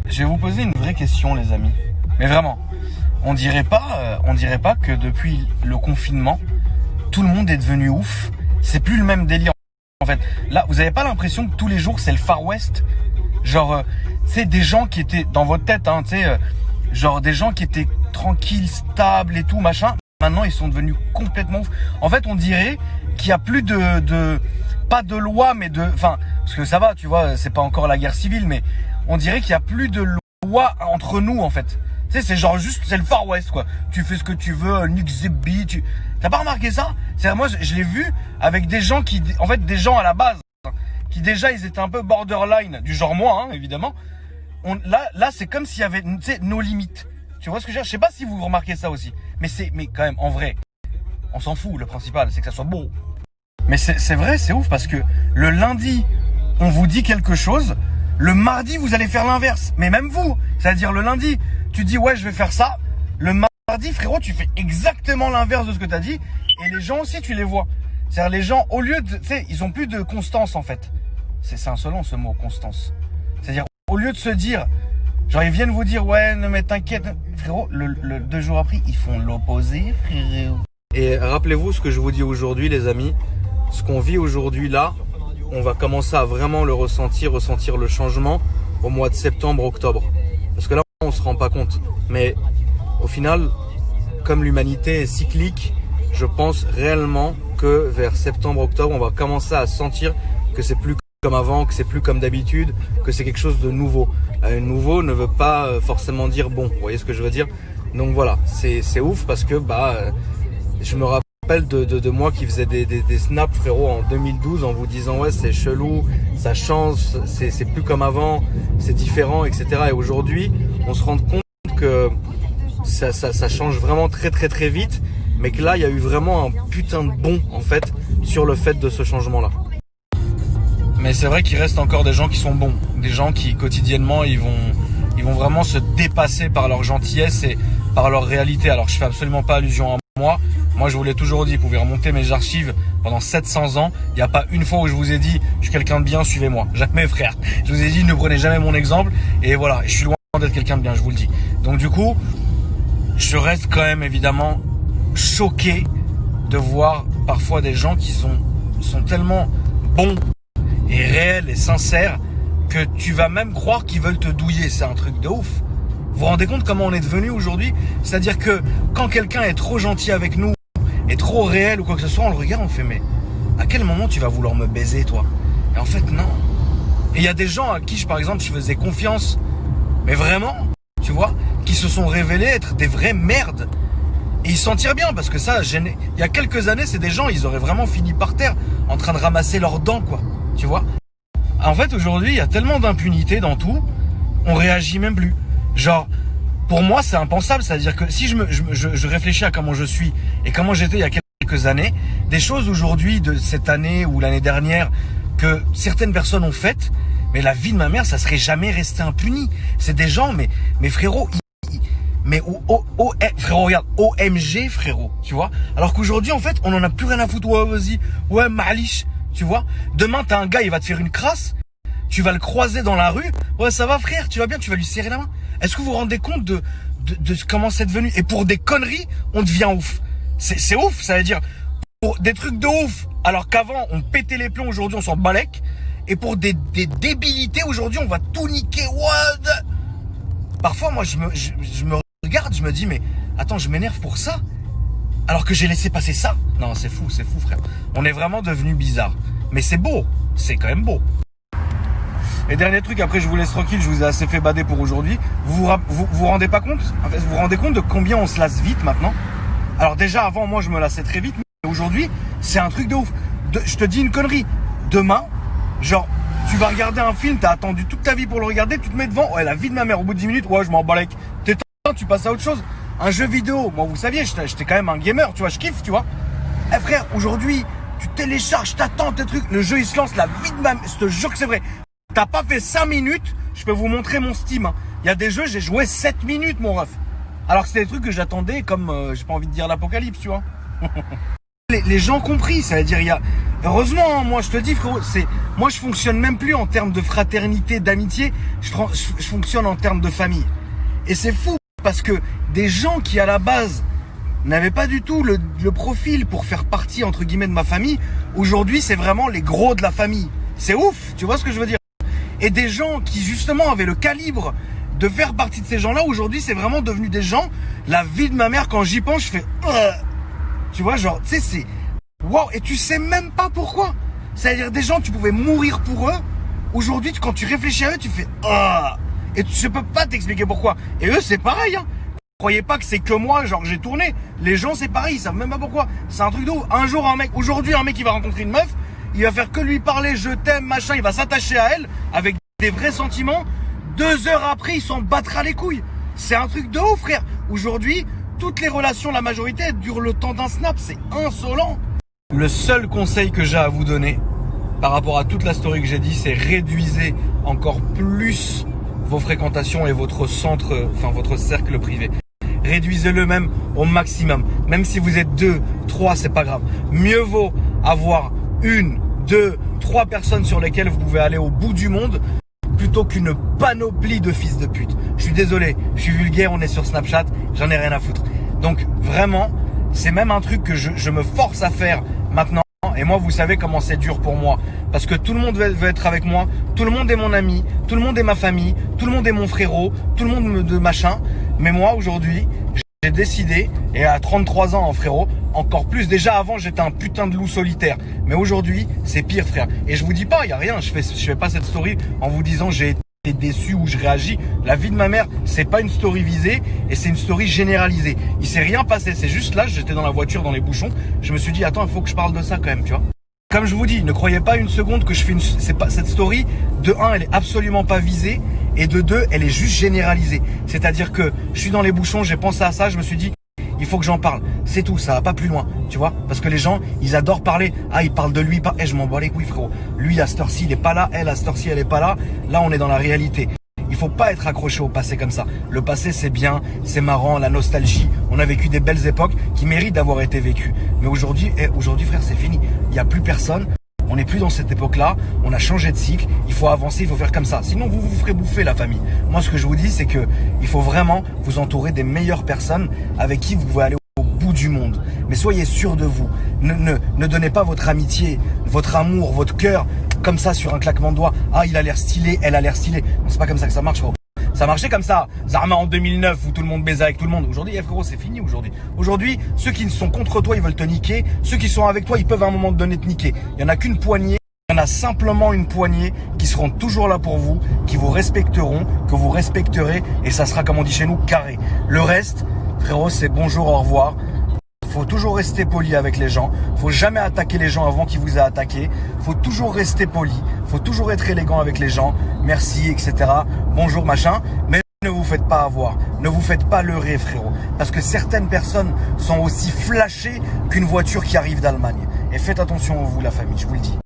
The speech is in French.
Je vais vous poser une vraie question, les amis. Mais vraiment, on dirait pas que depuis le confinement, tout le monde est devenu ouf. C'est plus le même délire. En fait, là, vous avez pas l'impression que tous les jours c'est le Far West? Genre, tu sais, des gens qui étaient dans votre tête, hein, tu sais, genre des gens qui étaient tranquilles, stables et tout, machin. Maintenant, ils sont devenus complètement ouf. En fait, on dirait qu'il y a plus pas de loi, mais enfin, parce que ça va, tu vois, c'est pas encore la guerre civile, mais on dirait qu'il y a plus de loi entre nous, en fait. Tu sais, c'est genre juste, c'est le Far West, quoi. Tu fais ce que tu veux, Nick Zebby, T'as pas remarqué ça? C'est moi, je l'ai vu avec des gens en fait, des gens à la base, qui déjà, ils étaient un peu borderline, du genre moi, hein, évidemment. Là, c'est comme s'il y avait, tu sais, nos limites. Tu vois ce que je veux dire? Je sais pas si vous remarquez ça aussi. Mais quand même, en vrai, on s'en fout. Le principal, c'est que ça soit beau. Mais c'est vrai, c'est ouf parce que le lundi, on vous dit quelque chose. Le mardi, vous allez faire l'inverse. Mais même vous, c'est-à-dire le lundi, tu dis ouais, je vais faire ça. Le mardi, frérot, tu fais exactement l'inverse de ce que tu as dit. Et les gens aussi, tu les vois. C'est-à-dire les gens, au lieu de, tu sais, ils ont plus de constance en fait. C'est insolent ce mot, constance. C'est-à-dire au lieu de se dire, genre ils viennent vous dire ouais, non mais t'inquiète, frérot, le 2 jours après, ils font l'opposé, frérot. Et rappelez-vous ce que je vous dis aujourd'hui, les amis. Ce qu'on vit aujourd'hui là, on va commencer à vraiment le ressentir le changement au mois de septembre, octobre. Parce que là, on se rend pas compte. Mais au final, comme l'humanité est cyclique, je pense réellement que vers septembre, octobre, on va commencer à sentir que c'est plus comme avant, que c'est plus comme d'habitude, que c'est quelque chose de nouveau. Nouveau ne veut pas forcément dire bon. Vous voyez ce que je veux dire? Donc voilà, c'est ouf parce que je me rappelle de moi qui faisait des snaps, frérot, en 2012 en vous disant ouais, c'est chelou, ça change, c'est plus comme avant, c'est différent, etc. Et aujourd'hui, on se rend compte que ça change vraiment très très très vite, mais que là, il y a eu vraiment un putain de bond en fait sur le fait de ce changement-là. Mais c'est vrai qu'il reste encore des gens qui sont bons, des gens qui quotidiennement ils vont vraiment se dépasser par leur gentillesse et par leur réalité. Alors je fais absolument pas allusion à moi. Moi je vous l'ai toujours dit, vous pouvez remonter mes archives pendant 700 ans. Il n'y a pas une fois où je vous ai dit je suis quelqu'un de bien, suivez-moi. Jamais, frère. Je vous ai dit ne prenez jamais mon exemple. Et voilà, je suis loin d'être quelqu'un de bien, je vous le dis. Donc du coup, je reste quand même évidemment choqué de voir parfois des gens qui sont tellement bons et réels et sincères que tu vas même croire qu'ils veulent te douiller. C'est un truc de ouf. Vous vous rendez compte comment on est devenu aujourd'hui? C'est-à-dire que quand quelqu'un est trop gentil avec nous et trop réel ou quoi que ce soit, on le regarde, on fait mais à quel moment tu vas vouloir me baiser toi? Et en fait non. Et il y a des gens à qui par exemple je faisais confiance, mais vraiment, tu vois, qui se sont révélés être des vraies merdes. Et ils s'en tirent bien parce que ça, il y a quelques années, c'est des gens, ils auraient vraiment fini par terre en train de ramasser leurs dents, quoi. Tu vois? En fait, aujourd'hui, il y a tellement d'impunité dans tout, on réagit même plus. Genre, pour moi, c'est impensable. C'est-à-dire que si je réfléchis à comment je suis et comment j'étais il y a quelques années, des choses aujourd'hui de cette année ou l'année dernière que certaines personnes ont faites, mais la vie de ma mère, ça serait jamais resté impuni. C'est des gens, mais frérot, frérot, regarde, OMG, frérot, tu vois. Alors qu'aujourd'hui, en fait, on en a plus rien à foutre. Ouais, vas-y, ouais, malish, tu vois. Demain, t'as un gars, il va te faire une crasse. Tu vas le croiser dans la rue. Ouais, ça va, frère, tu vas bien, tu vas lui serrer la main. Est-ce que vous vous rendez compte de comment c'est devenu? Et pour des conneries, on devient ouf. C'est ouf, ça veut dire, pour des trucs de ouf, alors qu'avant, on pétait les plombs, aujourd'hui, on s'en balèque. Et pour des débilités, aujourd'hui, on va tout niquer. What? Parfois, moi, je me regarde, je me dis, mais attends, je m'énerve pour ça? Alors que j'ai laissé passer ça? Non, c'est fou, frère. On est vraiment devenu bizarre. Mais c'est beau, c'est quand même beau. Et dernier truc, après je vous laisse tranquille, je vous ai assez fait bader pour aujourd'hui. Vous vous rendez pas compte? En fait, vous vous rendez compte de combien on se lasse vite maintenant? Alors déjà, avant, moi, je me lassais très vite. Mais aujourd'hui, c'est un truc de ouf. Je te dis une connerie. Demain, genre, tu vas regarder un film, t'as attendu toute ta vie pour le regarder, tu te mets devant, ouais, la vie de ma mère, au bout de 10 minutes, ouais, je m'en balèque. T'éteins, tu passes à autre chose. Un jeu vidéo, moi, vous saviez, j'étais quand même un gamer, tu vois, je kiffe, tu vois. Eh frère, aujourd'hui, tu télécharges, t'attends tes trucs, le jeu, il se lance, la vie de ma mère, je te jure que c'est vrai. T'as pas fait 5 minutes, je peux vous montrer mon Steam. Hein. Il y a des jeux, j'ai joué 7 minutes, mon ref. Alors que c'est des trucs que j'attendais comme, j'ai pas envie de dire l'apocalypse, tu vois. les gens compris, ça veut dire, il y a... Heureusement, moi je te dis frérot, moi je fonctionne même plus en termes de fraternité, d'amitié, je fonctionne en termes de famille. Et c'est fou parce que des gens qui à la base n'avaient pas du tout le profil pour faire partie entre guillemets de ma famille, aujourd'hui c'est vraiment les gros de la famille. C'est ouf, tu vois ce que je veux dire? Et des gens qui justement avaient le calibre de faire partie de ces gens-là, aujourd'hui c'est vraiment devenu des gens, la vie de ma mère quand j'y pense je fais tu vois, genre, tu sais, c'est waouh, et tu sais même pas pourquoi. C'est-à-dire des gens, tu pouvais mourir pour eux. Aujourd'hui, quand tu réfléchis à eux, tu fais et tu peux pas t'expliquer pourquoi. Et eux, c'est pareil, hein. Croyez pas que c'est que moi, genre j'ai tourné. Les gens, c'est pareil, ils savent même pas pourquoi. C'est un truc de ouf. Un jour, aujourd'hui, un mec, il va rencontrer une meuf, il va faire que lui parler, je t'aime, machin, il va s'attacher à elle avec des vrais sentiments. 2 heures après, il s'en battra les couilles. C'est un truc de ouf, frère. Aujourd'hui, toutes les relations, la majorité, elles durent le temps d'un snap. C'est insolent. Le seul conseil que j'ai à vous donner par rapport à toute la story que j'ai dit, c'est réduisez encore plus vos fréquentations et votre centre, enfin votre cercle privé. Réduisez-le même au maximum. Même si vous êtes 2, 3, c'est pas grave. Mieux vaut avoir 1, 2, 3 personnes sur lesquelles vous pouvez aller au bout du monde plutôt qu'une panoplie de fils de pute. Je suis désolé, je suis vulgaire, on est sur Snapchat, j'en ai rien à foutre. Donc vraiment, c'est même un truc que je me force à faire maintenant. Et moi, vous savez comment c'est dur pour moi. Parce que tout le monde veut être avec moi, tout le monde est mon ami, tout le monde est ma famille, tout le monde est mon frérot, tout le monde de machin. Mais moi, aujourd'hui, j'ai décidé, et à 33 ans, frérot, encore plus. Déjà avant, j'étais un putain de loup solitaire. Mais aujourd'hui, c'est pire, frère. Et je vous dis pas, il y a rien. Je fais pas cette story en vous disant j'ai été déçu ou je réagis. La vie de ma mère, c'est pas une story visée et c'est une story généralisée. Il s'est rien passé. C'est juste là, j'étais dans la voiture, dans les bouchons. Je me suis dit, attends, il faut que je parle de ça quand même, tu vois. Comme je vous dis, ne croyez pas une seconde que je fais cette story. De 1, elle est absolument pas visée. Et de 2, elle est juste généralisée. C'est-à-dire que je suis dans les bouchons, j'ai pensé à ça, je me suis dit, il faut que j'en parle. C'est tout, ça va pas plus loin, tu vois. Parce que les gens, ils adorent parler. Ah, ils parlent de lui, je m'en bats les couilles, frérot. Lui, à cette heure-ci, il est pas là. Elle, à cette heure-ci, elle est pas là. Là, on est dans la réalité. Il faut pas être accroché au passé comme ça. Le passé, c'est bien, c'est marrant, la nostalgie. On a vécu des belles époques qui méritent d'avoir été vécues. Mais aujourd'hui, frère, c'est fini. Il y a plus personne. On n'est plus dans cette époque-là, on a changé de cycle, il faut avancer, il faut faire comme ça. Sinon, vous ferez bouffer la famille. Moi, ce que je vous dis, c'est que il faut vraiment vous entourer des meilleures personnes avec qui vous pouvez aller au bout du monde. Mais soyez sûr de vous. Ne donnez pas votre amitié, votre amour, votre cœur comme ça sur un claquement de doigts. Ah, il a l'air stylé, elle a l'air stylée. Non, c'est pas comme ça que ça marche, frérot. Ça marchait comme ça, Zarma en 2009 où tout le monde baisait avec tout le monde. Aujourd'hui, frérot, c'est fini aujourd'hui. Aujourd'hui, ceux qui sont contre toi, ils veulent te niquer. Ceux qui sont avec toi, ils peuvent à un moment donné te niquer. Il n'y en a qu'une poignée. Il y en a simplement une poignée qui seront toujours là pour vous, qui vous respecteront, que vous respecterez. Et ça sera, comme on dit chez nous, carré. Le reste, frérot, c'est bonjour, au revoir. Faut toujours rester poli avec les gens. Faut jamais attaquer les gens avant qu'ils vous aient attaqué. Faut toujours rester poli. Faut toujours être élégant avec les gens. Merci, etc. Bonjour, machin. Mais ne vous faites pas avoir. Ne vous faites pas leurrer, frérot. Parce que certaines personnes sont aussi flashées qu'une voiture qui arrive d'Allemagne. Et faites attention à vous, la famille, je vous le dis.